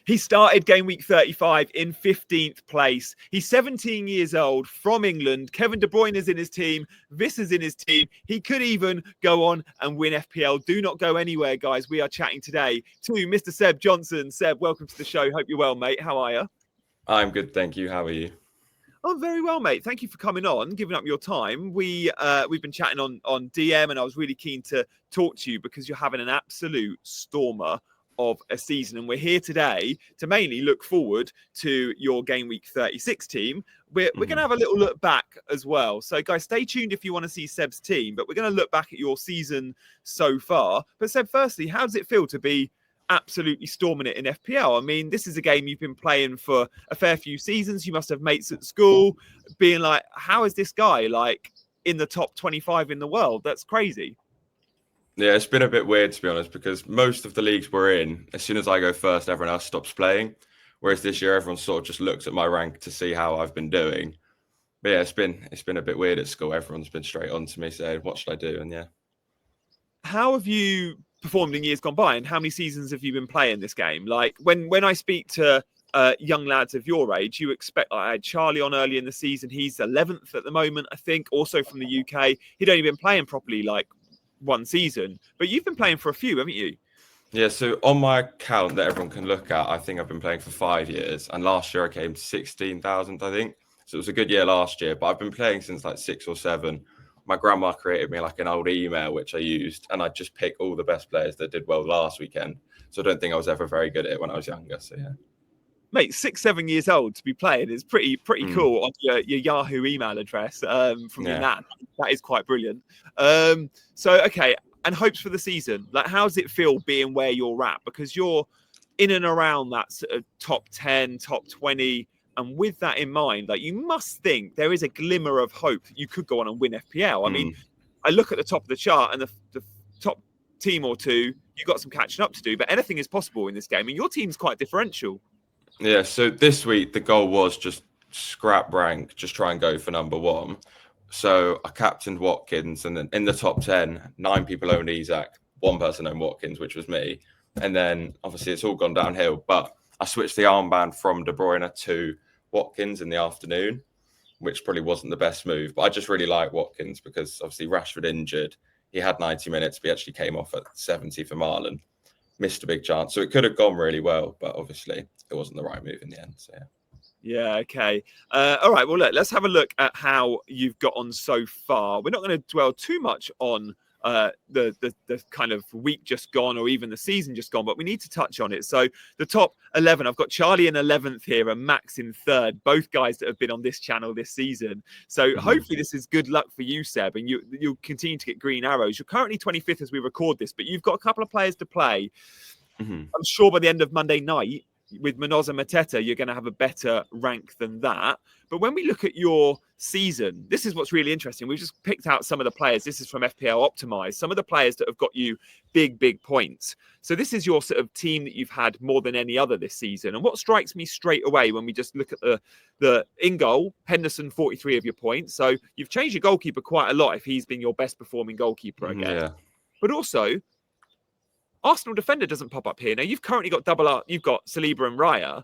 He started game week 35 in 15th place. He's 17 years old, from England. Kevin De Bruyne is in his team. Vissa's in his team. He could even go on and win FPL. Do not go anywhere, guys. We are chatting today to Mr. Seb Johnson. Seb, welcome to the show. Hope you're well, mate. How are you? I'm good, thank you. How are you? I'm very well, mate. Thank you for coming on, giving up your time. We've been chatting on DM, and I was really keen to talk to you because you're having an absolute stormer of a season, and we're here today to mainly look forward to your game week 36 team. We're going to have a little look back as well. So, guys, stay tuned if you want to see Seb's team. But we're going to look back at your season so far. But Seb, firstly, how does it feel to be absolutely storming it in FPL? I mean, this is a game you've been playing for a fair few seasons. You must have mates at school being like, how is this guy like in the top 25 in the world? That's crazy. Yeah, it's been a bit weird, to be honest, because most of the leagues we're in, as soon as I go first, everyone else stops playing. Whereas this year, everyone sort of just looks at my rank to see how I've been doing. But yeah, it's been a bit weird at school. Everyone's been straight on to me saying, what should I do? And yeah. How have you performed in years gone by, and how many seasons have you been playing this game? Like when I speak to young lads of your age, you expect, I had Charlie on early in the season. He's 11th at the moment, I think, also from the UK. He'd only been playing properly like one season, but you've been playing for a few, haven't you? Yeah, so on my account that everyone can look at, I think I've been playing for 5 years, and last year I came to 16,000, I think. So it was a good year last year, but I've been playing since like 6 or 7. My grandma created me like an old email, which I used, and I just picked all the best players that did well last weekend. So I don't think I was ever very good at it when I was younger. So yeah. Mate, 6-7 years old to be playing is pretty cool on your Yahoo email address from your nan. That is quite brilliant. So, okay, and hopes for the season. Like, how does it feel being where you're at? Because you're in and around that sort of top 10, top 20. And with that in mind, like, you must think there is a glimmer of hope that you could go on and win FPL. I mean, I look at the top of the chart and the top team or two, you've got some catching up to do, but anything is possible in this game. And your team's quite differential. Yeah, so this week the goal was just scrap rank, just try and go for number 1. So I captained Watkins, and then in the top 10, 9 people owned Isaac, 1 person owned Watkins, which was me. And then obviously it's all gone downhill, but I switched the armband from De Bruyne to Watkins in the afternoon, which probably wasn't the best move. But I just really like Watkins because obviously Rashford injured. He had 90 minutes, but he actually came off at 70 for Marlon. Missed a big chance. So it could have gone really well, but obviously it wasn't the right move in the end. So yeah. Yeah, okay. All right, well, let's have a look at how you've got on so far. We're not going to dwell too much on the kind of week just gone or even the season just gone, but we need to touch on it. So the top 11, I've got Charlie in 11th here and Max in 3rd, both guys that have been on this channel this season. So hopefully this is good luck for you, Seb, and you'll continue to get green arrows. You're currently 25th as we record this, but you've got a couple of players to play. I'm sure by the end of Monday night, with Munoz and Mateta, you're going to have a better rank than that. But when we look at your season, this is what's really interesting. We've just picked out some of the players. This is from FPL Optimized. Some of the players that have got you big points. So this is your sort of team that you've had more than any other this season. And what strikes me straight away when we just look at the in goal, Henderson, 43 of your points. So you've changed your goalkeeper quite a lot if he's been your best performing goalkeeper again. Yeah. But also, Arsenal defender doesn't pop up here. Now, you've currently got you've got Saliba and Raya,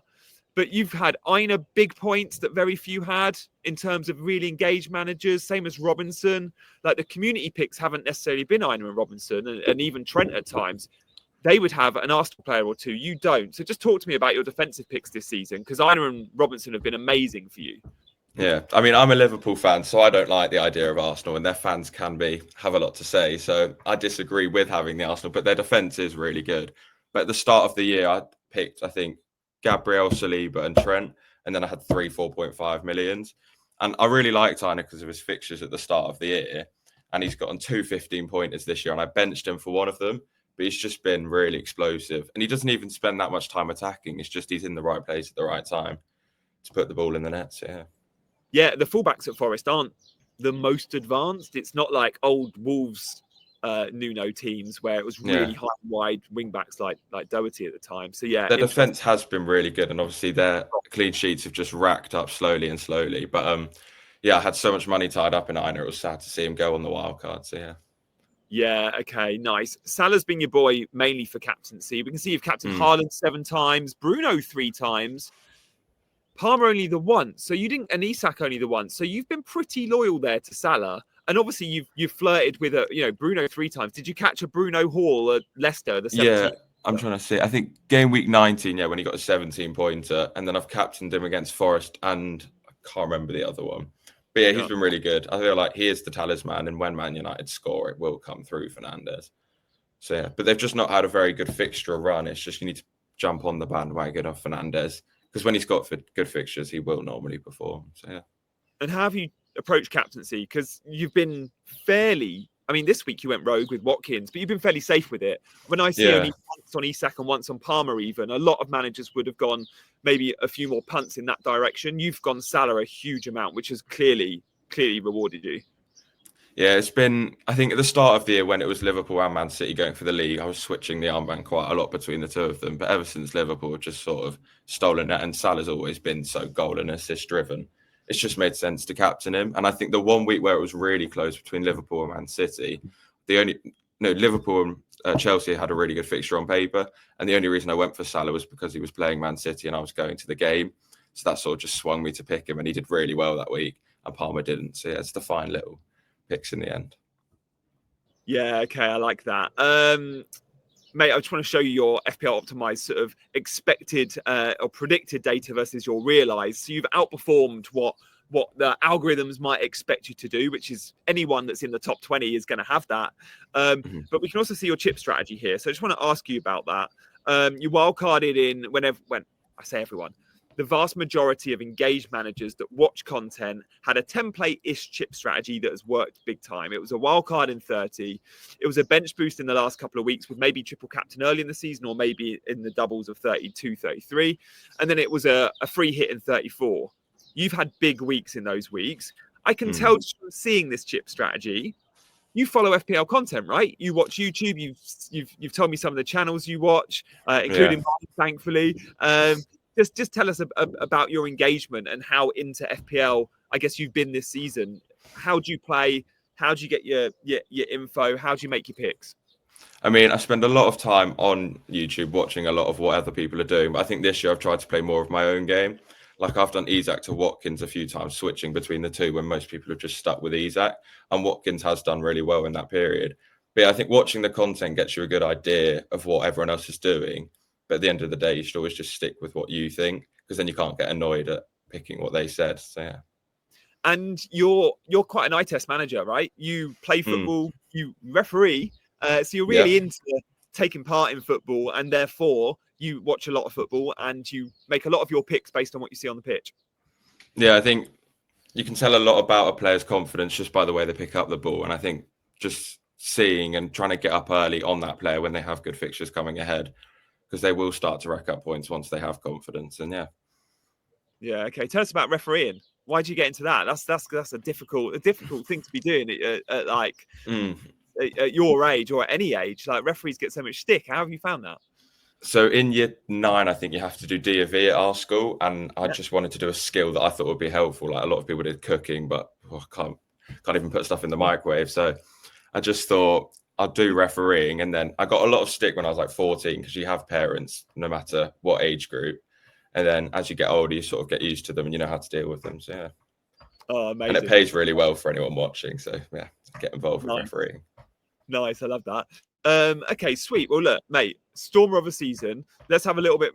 but you've had Aina big points that very few had in terms of really engaged managers, same as Robinson. Like, the community picks haven't necessarily been Aina and Robinson, and even Trent at times. They would have an Arsenal player or two. You don't. So just talk to me about your defensive picks this season, because Aina and Robinson have been amazing for you. Yeah, I mean, I'm a Liverpool fan, so I don't like the idea of Arsenal, and their fans have a lot to say. So I disagree with having the Arsenal, but their defence is really good. But at the start of the year, I picked, I think, Gabriel, Saliba and Trent, and then I had 4.5 millions. And I really liked Aina because of his fixtures at the start of the year, and he's gotten 2 15-pointers this year, and I benched him for one of them, but he's just been really explosive. And he doesn't even spend that much time attacking. It's just he's in the right place at the right time to put the ball in the net. So, yeah. Yeah, the fullbacks at Forest aren't the most advanced. It's not like old Wolves Nuno teams where it was really high and wide wing backs like Doherty at the time. So yeah, their defense has been really good, and obviously their clean sheets have just racked up slowly. But yeah, I had so much money tied up in Aina, it was sad to see him go on the wild card. So yeah. Yeah, okay, nice. Salah's been your boy mainly for captaincy. We can see you've captained Haaland 7 times, Bruno 3 times, Palmer only the once. So you didn't, and Isak only the once. So you've been pretty loyal there to Salah. And obviously you've flirted with Bruno 3 times. Did you catch a Bruno Haul at Leicester, the 17th? Yeah, I'm trying to see. I think game week 19, when he got a 17-pointer, and then I've captained him against Forest, and I can't remember the other one. But yeah, he's been really good. I feel like he is the talisman, and when Man United score, it will come through Fernandes. So yeah, but they've just not had a very good fixture run. It's just you need to jump on the bandwagon of Fernandes, because when he's got good fixtures, he will normally perform. So yeah. And how have you approached captaincy? Because you've been fairly... I mean, this week you went rogue with Watkins, but you've been fairly safe with it. When I see only once on Isak and once on Palmer even, a lot of managers would have gone maybe a few more punts in that direction. You've gone Salah a huge amount, which has clearly rewarded you. Yeah, it's been, I think at the start of the year when it was Liverpool and Man City going for the league, I was switching the armband quite a lot between the two of them. But ever since Liverpool just sort of stolen it, and Salah's always been so goal and assist driven, it's just made sense to captain him. And I think the 1 week where it was really close between Liverpool and Man City, Liverpool and Chelsea had a really good fixture on paper. And the only reason I went for Salah was because he was playing Man City and I was going to the game. So that sort of just swung me to pick him, and he did really well that week and Palmer didn't. So yeah, it's the fine little picks in the end. Yeah, okay, I like that. Mate, I just want to show you your FPL optimized sort of expected or predicted data versus your realized. So you've outperformed what the algorithms might expect you to do, which is anyone that's in the top 20 is going to have that. But we can also see your chip strategy here. So I just want to ask you about that. You wildcarded in when I say everyone, the vast majority of engaged managers that watch content had a template-ish chip strategy that has worked big time. It was a wildcard in 30. It was a bench boost in the last couple of weeks with maybe triple captain early in the season or maybe in the doubles of 32, 33. And then it was a free hit in 34. You've had big weeks in those weeks. I can tell just from seeing this chip strategy, you follow FPL content, right? You watch YouTube. You've told me some of the channels you watch, including mine, thankfully. Just tell us about your engagement and how into FPL, I guess, you've been this season. How do you play? How do you get your info? How do you make your picks? I mean, I spend a lot of time on YouTube watching a lot of what other people are doing. But I think this year I've tried to play more of my own game. Like I've done Isak to Watkins a few times, switching between the two when most people have just stuck with Isak. And Watkins has done really well in that period. But yeah, I think watching the content gets you a good idea of what everyone else is doing. But at the end of the day, you should always just stick with what you think, because then you can't get annoyed at picking what they said. So yeah. And you're quite an eye test manager, right? You play football, you referee, so you're really into taking part in football, and therefore you watch a lot of football and you make a lot of your picks based on what you see on the pitch. Yeah, I think you can tell a lot about a player's confidence just by the way they pick up the ball. And I think just seeing and trying to get up early on that player when they have good fixtures coming ahead, because they will start to rack up points once they have confidence. And yeah, okay. Tell us about refereeing. Why did you get into that? That's a difficult thing to be doing at your age or at any age. Like referees get so much stick. How have you found that? So in year 9, I think you have to do D of E at our school, and I just wanted to do a skill that I thought would be helpful. Like a lot of people did cooking, but I can't even put stuff in the microwave. So I just thought I'd do refereeing, and then I got a lot of stick when I was like 14 because you have parents no matter what age group, and then as you get older, you sort of get used to them and you know how to deal with them. So yeah, amazing. And it pays really well for anyone watching. So yeah, get involved with refereeing. Nice, I love that. Okay, sweet. Well, look, mate, stormer of a season. Let's have a little bit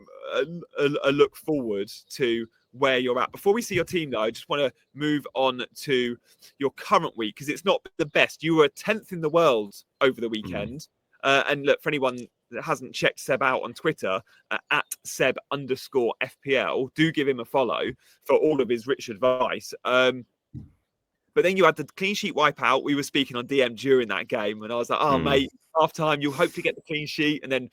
a look forward to where you're at. Before we see your team, though, I just want to move on to your current week because it's not the best. You were 10th in the world over the weekend. And look, for anyone that hasn't checked Seb out on Twitter, at Seb_FPL, do give him a follow for all of his rich advice. But then you had the clean sheet wipeout. We were speaking on DM during that game, and I was like, mate, half time, you'll hopefully get the clean sheet. And then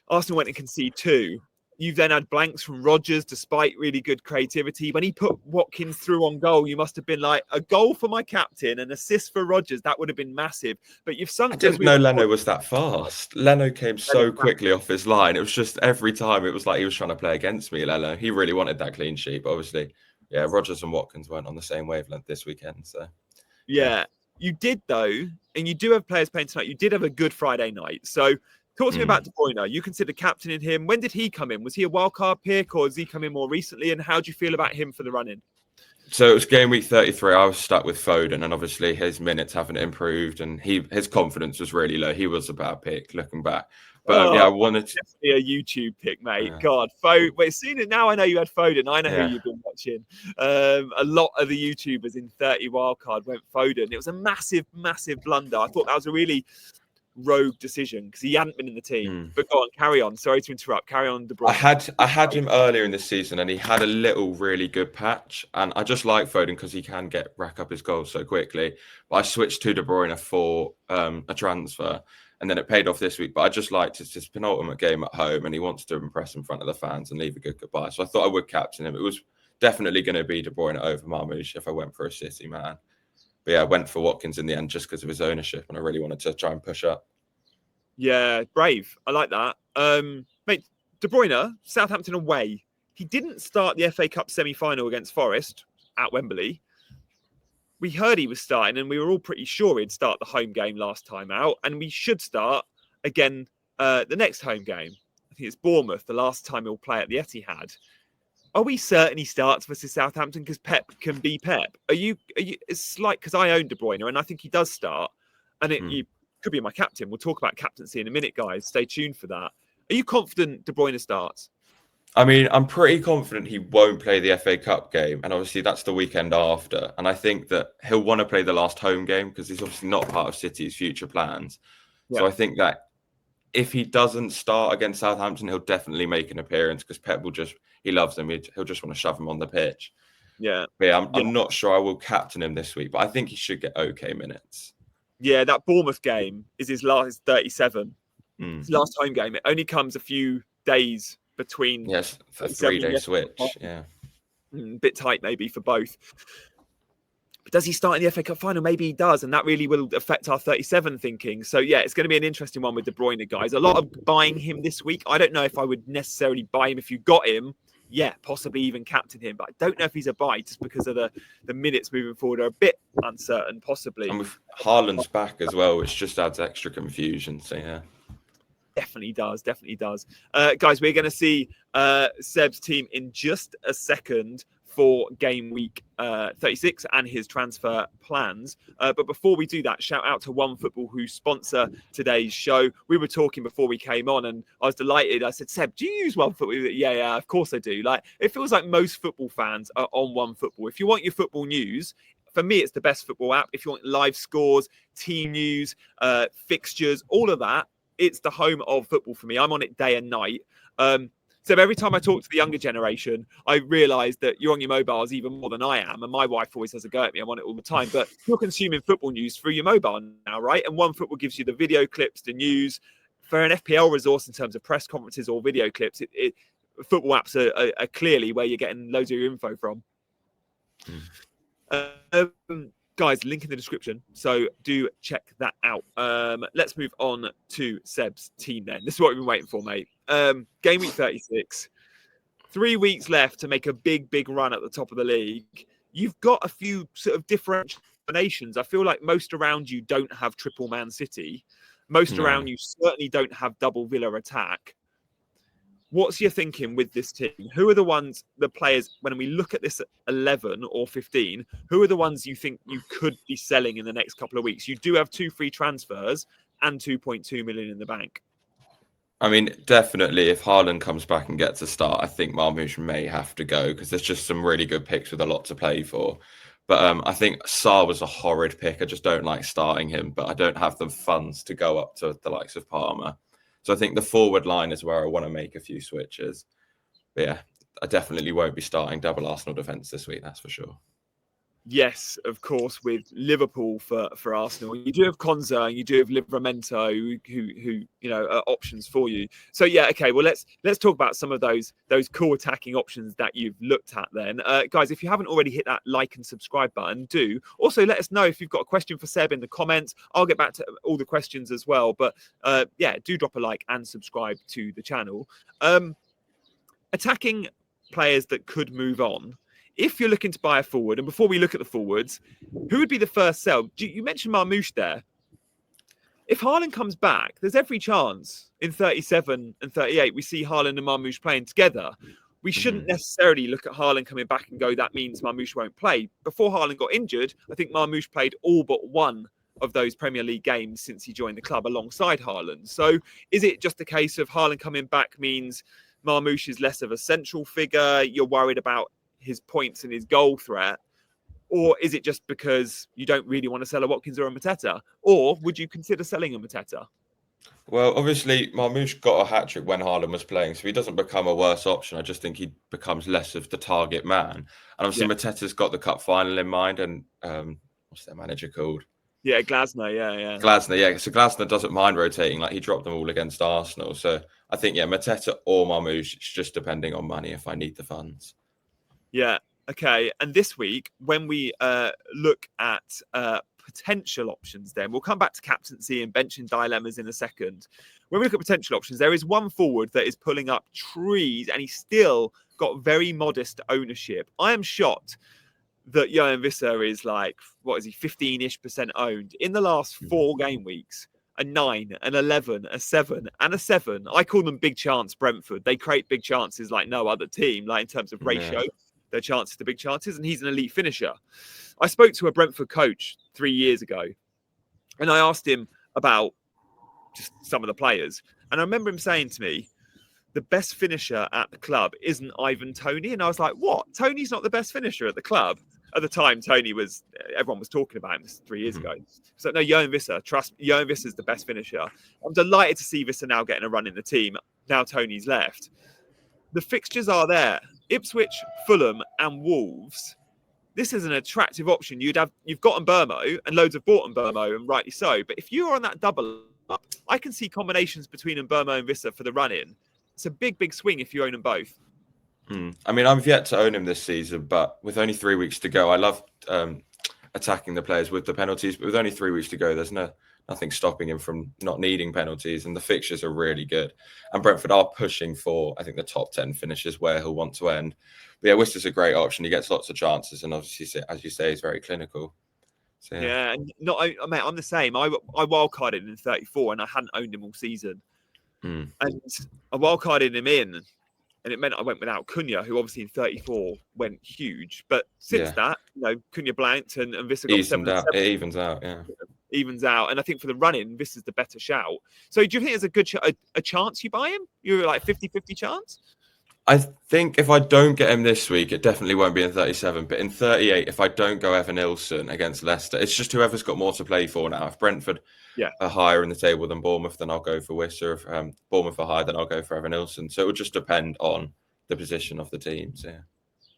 Arsenal went and conceded 2. You've then had blanks from Rodgers, despite really good creativity. When he put Watkins through on goal, you must have been like, a goal for my captain, an assist for Rodgers. That would have been massive. But you've sunk. I didn't know Leno was that fast. Leno came so quickly off his line. It was just every time it was like he was trying to play against me, Leno. He really wanted that clean sheet, but obviously, yeah, Rodgers and Watkins weren't on the same wavelength this weekend. So yeah. You did, though, and you do have players playing tonight. You did have a good Friday night. So talk to me about De Bruyne. You consider captaining him. When did he come in? Was he a wildcard pick, or has he come in more recently? And how do you feel about him for the run-in? So it was game week 33. I was stuck with Foden, and obviously his minutes haven't improved, and his confidence was really low. He was a bad pick looking back. But yeah, I wanted to... definitely a YouTube pick, mate. Yeah. God, Foden. Wait, seen it now. I know you had Foden. I know who you've been watching. A lot of the YouTubers in 30 wildcard went Foden. It was a massive, massive blunder. I thought that was a really rogue decision because he hadn't been in the team. But go on, carry on. Sorry to interrupt. Carry on, De Bruyne. I had him earlier in this season, and he had a little really good patch. And I just like Foden because he can rack up his goals so quickly. But I switched to De Bruyne for a transfer, and then it paid off this week. But I just liked his penultimate game at home, and he wants to impress in front of the fans and leave a good goodbye. So I thought I would captain him. It was definitely going to be De Bruyne over Marmoush if I went for a City man. But yeah, I went for Watkins in the end just because of his ownership, and I really wanted to try and push up. Yeah, brave. I like that. Mate, De Bruyne, Southampton away. He didn't start the FA Cup semi-final against Forest at Wembley. We heard he was starting, and we were all pretty sure he'd start the home game last time out, and we should start again the next home game. I think it's Bournemouth, the last time he'll play at the Etihad. Are we certain he starts versus Southampton because Pep can be Pep? Are you? It's like, because I own De Bruyne, and I think he does start, and you could be my captain. We'll talk about captaincy in a minute, guys. Stay tuned for that. Are you confident De Bruyne starts? I mean, I'm pretty confident he won't play the FA Cup game, and obviously that's the weekend after. And I think that he'll want to play the last home game because he's obviously not part of City's future plans. Yeah. So I think that if he doesn't start against Southampton, he'll definitely make an appearance because Pep he loves him. He'll just want to shove him on the pitch. Yeah. But yeah, I'm not sure I will captain him this week, but I think he should get okay minutes. Yeah, that Bournemouth game is his last 37. His last home game. It only comes a few days between. Yes, a 3-day switch. Yeah. Bit tight maybe for both. But does he start in the FA Cup final? Maybe he does, and that really will affect our 37 thinking. So yeah, it's going to be an interesting one with De Bruyne, guys. A lot of buying him this week. I don't know if I would necessarily buy him if you got him. Yeah, possibly even captain him, but I don't know if he's a buy just because of the minutes moving forward are a bit uncertain, possibly. And with Haaland's back as well, which just adds extra confusion. So yeah. Definitely does. Guys, we're going to see Seb's team in just a second for game week 36 and his transfer plans. But before we do that, shout out to OneFootball, who sponsor today's show. We were talking before we came on, and I was delighted. I said, Seb, do you use OneFootball? Yeah, of course I do. Like, it feels like most football fans are on OneFootball. If you want your football news, for me, it's the best football app. If you want live scores, team news, fixtures, all of that, it's the home of football for me. I'm on it day and night. So every time I talk to the younger generation, I realise that you're on your mobiles even more than I am. And my wife always has a go at me. I'm on it all the time. But you're consuming football news through your mobile now, right? And OneFootball gives you the video clips, the news. For an FPL resource in terms of press conferences or video clips, football apps are clearly where you're getting loads of your info from. Guys, link in the description, so do check that out. Let's move on to Seb's team then. This is what we've been waiting for, mate. Game week 36. 3 weeks left to make a big run at the top of the league. You've got a few sort of different combinations. I feel like most around you don't have triple Man City. Most around you certainly don't have double Villa attack. What's your thinking with this team? Who are the players, when we look at this 11 or 15, who are the ones you think you could be selling in the next couple of weeks? You do have 2 free transfers and 2.2 million in the bank. I mean, definitely, if Haaland comes back and gets a start, I think Marmoush may have to go because there's just some really good picks with a lot to play for. But I think Sarr was a horrid pick. I just don't like starting him, but I don't have the funds to go up to the likes of Palmer. So I think the forward line is where I want to make a few switches. But yeah, I definitely won't be starting double Arsenal defence this week, that's for sure. Yes, of course, with Liverpool for Arsenal. You do have Konza and you do have Livramento who are options for you. So yeah, okay, well let's talk about some of those cool attacking options that you've looked at then. Guys, if you haven't already hit that like and subscribe button, do. Also let us know if you've got a question for Seb in the comments. I'll get back to all the questions as well. But yeah, do drop a like and subscribe to the channel. Attacking players that could move on. if you're looking to buy a forward, and before we look at the forwards, who would be the first sell? You mentioned Marmoush there. If Haaland comes back, there's every chance in 37 and 38 we see Haaland and Marmoush playing together. We shouldn't necessarily look at Haaland coming back and go, that means Marmoush won't play. Before Haaland got injured, I think Marmoush played all but one of those Premier League games since he joined the club alongside Haaland. So is it just a case of Haaland coming back means Marmoush is less of a central figure? You're worried about his points and his goal threat? Or is it just because you don't really want to sell a Watkins or a Mateta? Or would you consider selling a Mateta? Well, obviously, Marmoush got a hat-trick when Haaland was playing, so he doesn't become a worse option. I just think he becomes less of the target man. And obviously, Mateta's got the cup final in mind, and what's their manager called? Yeah, Glasner, yeah. Glasner, yeah. So Glasner doesn't mind rotating. Like, he dropped them all against Arsenal. So I think, Mateta or Marmoush, it's just depending on money if I need the funds. Yeah, okay. And this week, when we look at potential options, then we'll come back to captaincy and benching dilemmas in a second. When we look at potential options, there is one forward that is pulling up trees, and he's still got very modest ownership. I am shocked that Johan Wissa is like, 15-ish% owned. In the last 4 game weeks, a 9, an 11, a 7, and a 7. I call them big chance Brentford. They create big chances like no other team, like in terms of ratio, their chances to big chances, and he's an elite finisher. I spoke to a Brentford coach 3 years ago, and I asked him about just some of the players. And I remember him saying to me, the best finisher at the club isn't Ivan Toney. And I was like, what? Tony's not the best finisher at the club? At the time, Toney was, everyone was talking about him 3 years ago. So no, Johan Wissa, trust me, Johan Wissa is the best finisher. I'm delighted to see Wissa now getting a run in the team. Now Tony's left. The fixtures are there. Ipswich, Fulham and Wolves. This is an attractive option. You've got Mbermo, and loads have bought Mbermo, and rightly so. But if you're on that double up, I can see combinations between Mbermo and Wissa for the run-in. It's a big swing if you own them both. I mean, I've yet to own him this season, but with only 3 weeks to go, I love attacking the players with the penalties. But with only 3 weeks to go, there's nothing stopping him from not needing penalties, and the fixtures are really good. And Brentford are pushing for, I think, the top 10 finishes where he'll want to end. But yeah, Wissa's a great option. He gets lots of chances, and obviously, as you say, he's very clinical. So, and mate, I'm the same. I wildcarded in 34, and I hadn't owned him all season. And I wildcarded him in, and it meant I went without Cunha, who obviously in 34 went huge. But since that, Cunha blanked and Wissa got 7. It evens out, Evens out. And I think for the run-in, Vissa's the better shout. So do you think there's a good a chance you buy him? You're like 50-50 chance? I think if I don't get him this week, it definitely won't be in 37. But in 38, if I don't go Evan Ilson against Leicester, it's just whoever's got more to play for now. If Brentford are higher in the table than Bournemouth, then I'll go for Wissa. If Bournemouth are higher, then I'll go for Evan Ilson. So it will just depend on the position of the teams. Yeah,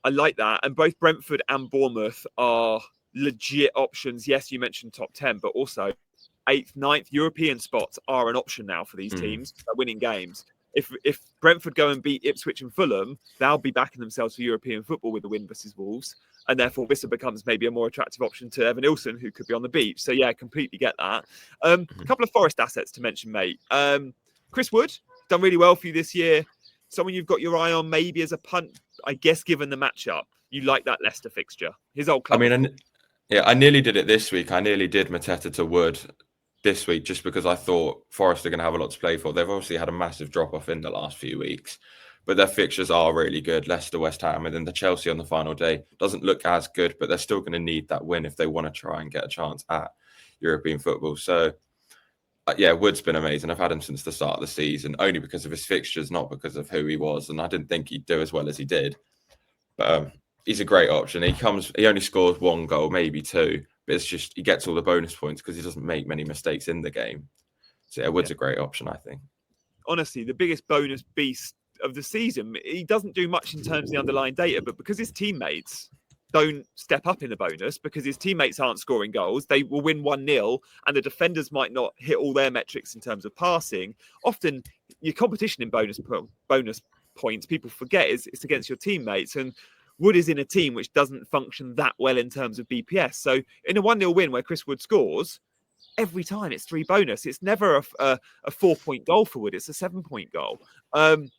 I like that. And both Brentford and Bournemouth are legit options. Yes, you mentioned top 10, but also 8th, 9th European spots are an option now for these teams. They're winning games. If Brentford go and beat Ipswich and Fulham, they'll be backing themselves for European football with the win versus Wolves. And therefore, Wissa becomes maybe a more attractive option to Evan Ilson, who could be on the beach. So, yeah, completely get that. A couple of Forest assets to mention, mate. Chris Wood, done really well for you this year. Someone you've got your eye on maybe as a punt, I guess, given the matchup. You like that Leicester fixture. His old club. I mean, I nearly did it this week. I nearly did Mateta to Wood this week just because I thought Forest are going to have a lot to play for. They've obviously had a massive drop-off in the last few weeks, but their fixtures are really good. Leicester, West Ham, and then the Chelsea on the final day doesn't look as good, but they're still going to need that win if they want to try and get a chance at European football. So, Wood's been amazing. I've had him since the start of the season, only because of his fixtures, not because of who he was, and I didn't think he'd do as well as he did. But he's a great option. He only scores 1 goal, maybe 2. But it's just he gets all the bonus points because he doesn't make many mistakes in the game. So Wood's a great option, I think. Honestly, the biggest bonus beast of the season. He doesn't do much in terms of the underlying data, but because his teammates don't step up in the bonus, because his teammates aren't scoring goals, they will win 1-0, and the defenders might not hit all their metrics in terms of passing. Often, your competition in bonus points, people forget, it's against your teammates. And Wood is in a team which doesn't function that well in terms of BPS. So in a 1-0 win where Chris Wood scores, every time it's 3 bonus. It's never a 4-point goal forward. It's a 7-point goal.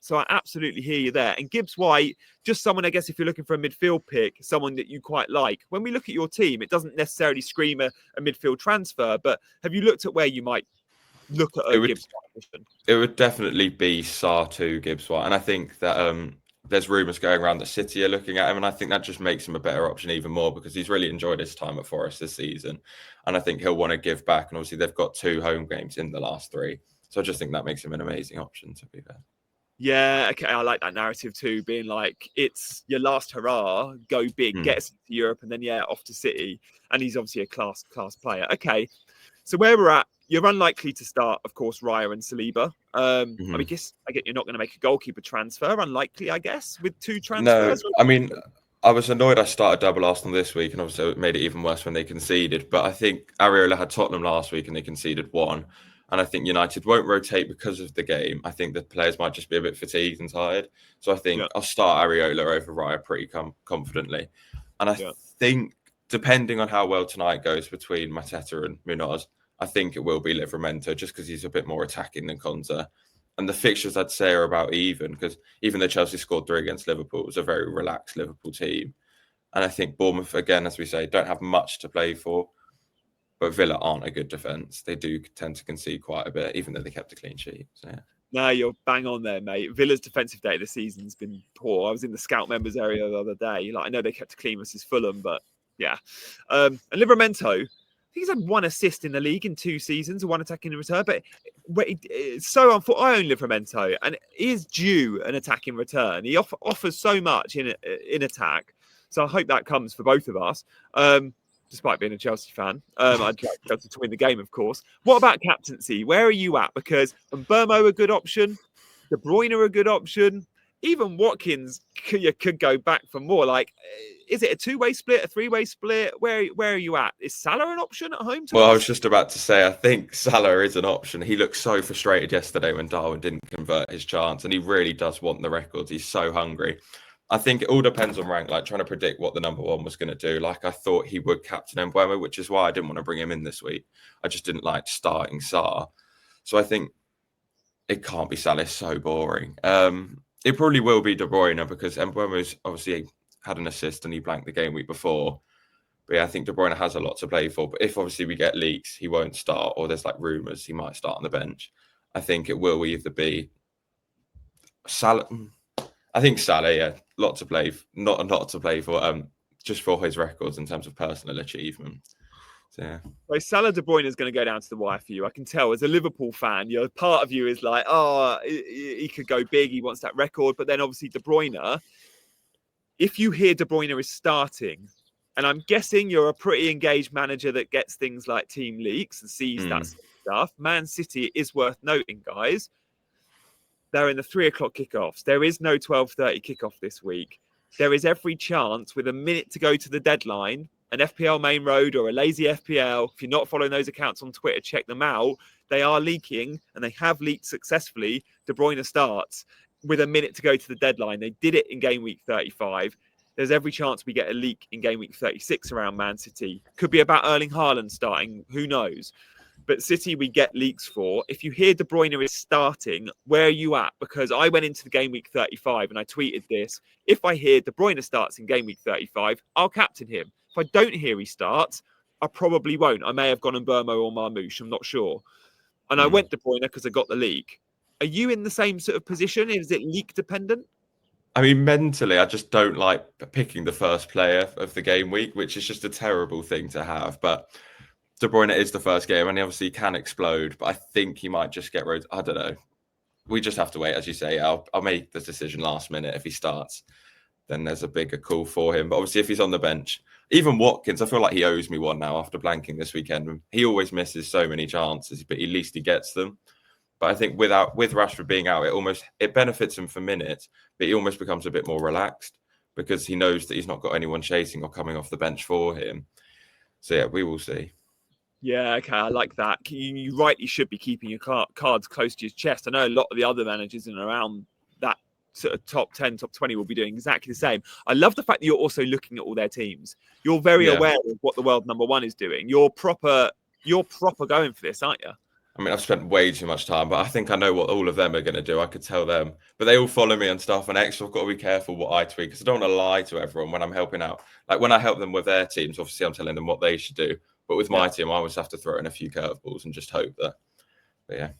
So I absolutely hear you there. And Gibbs-White, just someone, I guess, if you're looking for a midfield pick, someone that you quite like. When we look at your team, it doesn't necessarily scream a midfield transfer, but have you looked at where you might look at a Gibbs-White? It would definitely be SALAH to Gibbs-White. And I think that there's rumours going around that City are looking at him, and I think that just makes him a better option even more because he's really enjoyed his time at Forest this season. And I think he'll want to give back. And obviously, they've got 2 home games in the last 3. So I just think that makes him an amazing option, to be fair. Yeah, okay, I like that narrative too, being like, it's your last hurrah, go big, get us to Europe, and then, off to City. And he's obviously a class player. Okay, so where we're at, you're unlikely to start, of course, Raya and Saliba. I get you're not going to make a goalkeeper transfer. Unlikely, I guess, with 2 transfers. No, I mean, I was annoyed I started double Arsenal this week, and obviously it made it even worse when they conceded. But I think Areola had Tottenham last week, and they conceded 1. And I think United won't rotate because of the game. I think the players might just be a bit fatigued and tired. So I think I'll start Areola over Raya pretty confidently. And I think, depending on how well tonight goes between Mateta and Munoz, I think it will be Livramento just because he's a bit more attacking than Konsa. And the fixtures, I'd say, are about even because even though Chelsea scored 3 against Liverpool, it was a very relaxed Liverpool team. And I think Bournemouth, again, as we say, don't have much to play for. But Villa aren't a good defence. They do tend to concede quite a bit, even though they kept a clean sheet. So, yeah. No, you're bang on there, mate. Villa's defensive day of the season's been poor. I was in the scout members area the other day. Like, I know they kept a clean versus Fulham, but yeah. And Livramento, I think he's had 1 assist in the league in 2 seasons, 1 attacking in return. But it's so unfortunate. I own Livramento, and he is due an attack in return. He offers so much in attack. So I hope that comes for both of us. Despite being a Chelsea fan. I'd like Chelsea to win the game, of course. What about captaincy? Where are you at? Because Mbeumo a good option, De Bruyne a good option, even Watkins could go back for more. Like, is it a 2-way split, a 3-way split? Where are you at? Is Salah an option at home? Well, I was just about to say, I think Salah is an option. He looked so frustrated yesterday when Darwin didn't convert his chance, and he really does want the records. He's so hungry. I think it all depends on rank, like trying to predict what the number 1 was going to do. Like, I thought he would captain Mbeumo, which is why I didn't want to bring him in this week. I just didn't like starting Salah. So I think it can't be Salah. It's so boring. It probably will be De Bruyne because Mbeumo's obviously had an assist and he blanked the game week before. But yeah, I think De Bruyne has a lot to play for. But if obviously we get leaks, he won't start, or there's like rumours he might start on the bench. I think it will either be Salah. I think Salah, yeah, lot to play, not a lot to play for, just for his records in terms of personal achievement. So, yeah. So Salah De Bruyne is going to go down to the wire for you. I can tell as a Liverpool fan, part of you is like, oh, he could go big. He wants that record. But then obviously De Bruyne, if you hear De Bruyne is starting, and I'm guessing you're a pretty engaged manager that gets things like team leaks and sees that stuff. Man City is worth noting, guys. They're in the 3:00 kickoffs. There is no 12:30 kickoff this week. There is every chance with a minute to go to the deadline, an FPL main road or a lazy FPL. If you're not following those accounts on Twitter, check them out. They are leaking, and they have leaked successfully. De Bruyne starts with a minute to go to the deadline. They did it in game week 35. There's every chance we get a leak in game week 36 around Man City. Could be about Erling Haaland starting. Who knows? But City, we get leaks for. If you hear De Bruyne is starting, where are you at? Because I went into the game week 35 and I tweeted this. If I hear De Bruyne starts in game week 35, I'll captain him. If I don't hear he starts, I probably won't. I may have gone Mbeumo or Marmoush. I'm not sure. And I went De Bruyne because I got the leak. Are you in the same sort of position? Is it leak dependent? I mean, mentally, I just don't like picking the first player of the game week, which is just a terrible thing to have. But De Bruyne is the first game, and he obviously can explode, but I think he might just get road. I don't know. We just have to wait, as you say. I'll make the decision last minute. If he starts, then there's a bigger call for him. But obviously, if he's on the bench, even Watkins, I feel like he owes me one now after blanking this weekend. He always misses so many chances, but at least he gets them. But I think with Rashford being out, it benefits him for minutes, but he almost becomes a bit more relaxed because he knows that he's not got anyone chasing or coming off the bench for him. So yeah, we will see. Yeah, okay, I like that. You rightly should be keeping your cards close to your chest. I know a lot of the other managers in and around that sort of top 10, top 20 will be doing exactly the same. I love the fact that you're also looking at all their teams. You're very aware of what the world number 1 is doing. You're proper you're proper going for this, aren't you? I mean, I've spent way too much time, but I think I know what all of them are going to do. I could tell them, but they all follow me and stuff. And extra, I've got to be careful what I tweet because I don't want to lie to everyone when I'm helping out. Like when I help them with their teams, obviously I'm telling them what they should do. But with my team, I always have to throw in a few curveballs and just hope that. But yeah.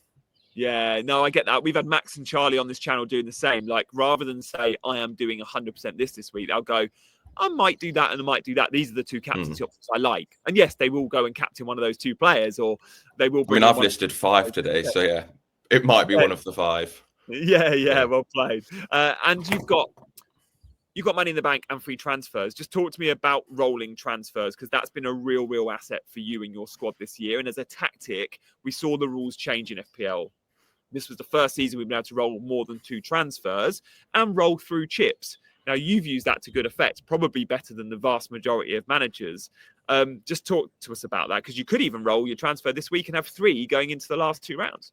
Yeah, no, I get that. We've had Max and Charlie on this channel doing the same. Like, rather than say, I am doing 100% this week, they'll go, I might do that and I might do that. These are the two captaincy options I like. And yes, they will go and captain one of those two players, or they will bring I've listed 5 today. So yeah, it might be one of the 5. Yeah, well played. And you've got money in the bank and free transfers. Just talk to me about rolling transfers, because that's been a real asset for you and your squad this year. And as a tactic, we saw the rules change in FPL. This was the first season we've been able to roll more than 2 transfers and roll through chips. Now, you've used that to good effect, probably better than the vast majority of managers. Just talk to us about that, because you could even roll your transfer this week and have 3 going into the last 2 rounds.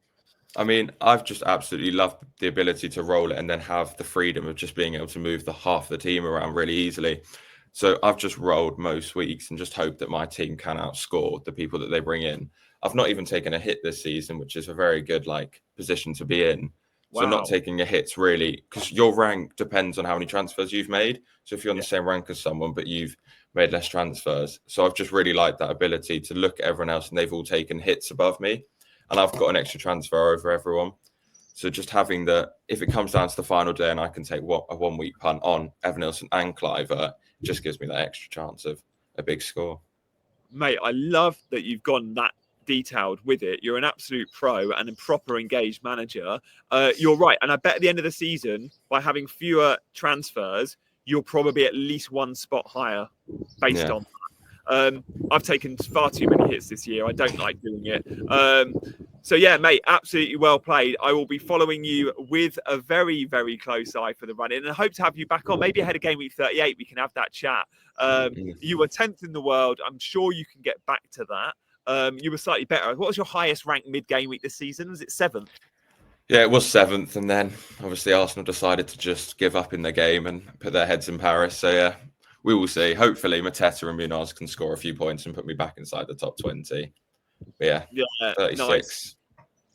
I mean, I've just absolutely loved the ability to roll it and then have the freedom of just being able to move the half the team around really easily. So I've just rolled most weeks and just hope that my team can outscore the people that they bring in. I've not even taken a hit this season, which is a very good position to be in. So Wow. not taking a hit's really, because your rank depends on how many transfers you've made. So if you're on the same rank as someone, but you've made less transfers. So I've just really liked that ability to look at everyone else and they've all taken hits above me. And I've got an extra transfer over everyone. So just having if it comes down to the final day and I can take a 1 week punt on Evan Nilsson and Cliver, it just gives me that extra chance of a big score. Mate, I love that you've gone that detailed with it. You're an absolute pro and a proper engaged manager. You're right. And I bet at the end of the season, by having fewer transfers, you'll probably at least 1 spot higher based on that. I've taken far too many hits this year. I don't like doing it. So yeah, mate, absolutely well played. I will be following you with a very close eye for the run-in, and I hope to have you back on. Maybe ahead of Game Week 38, we can have that chat. You were 10th in the world. I'm sure you can get back to that. You were slightly better. What was your highest rank mid-game week this season? Was it 7th? Yeah, it was 7th, and then obviously Arsenal decided to just give up in the game and put their heads in Paris. So yeah, we will see. Hopefully, Mateta and Munoz can score a few points and put me back inside the top 20. But yeah, 36. Nice.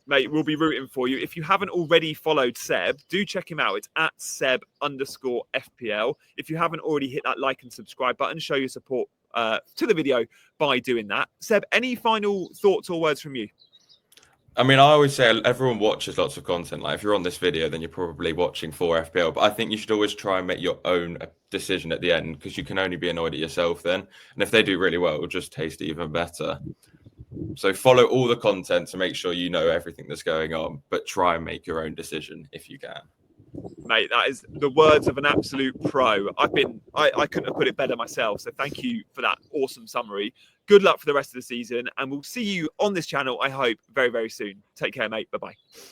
Mate, we'll be rooting for you. If you haven't already followed Seb, do check him out. It's at Seb_FPL. If you haven't already hit that like and subscribe button, show your support to the video by doing that. Seb, any final thoughts or words from you? I mean, I always say everyone watches lots of content. Like if you're on this video, then you're probably watching for FPL. But I think you should always try and make your own decision at the end, because you can only be annoyed at yourself then. And if they do really well, it'll just taste even better. So follow all the content to make sure you know everything that's going on, but try and make your own decision if you can. Mate, that is the words of an absolute pro. I couldn't have put it better myself. So thank you for that awesome summary. Good luck for the rest of the season, and we'll see you on this channel, I hope, very soon. Take care, mate. Bye-bye.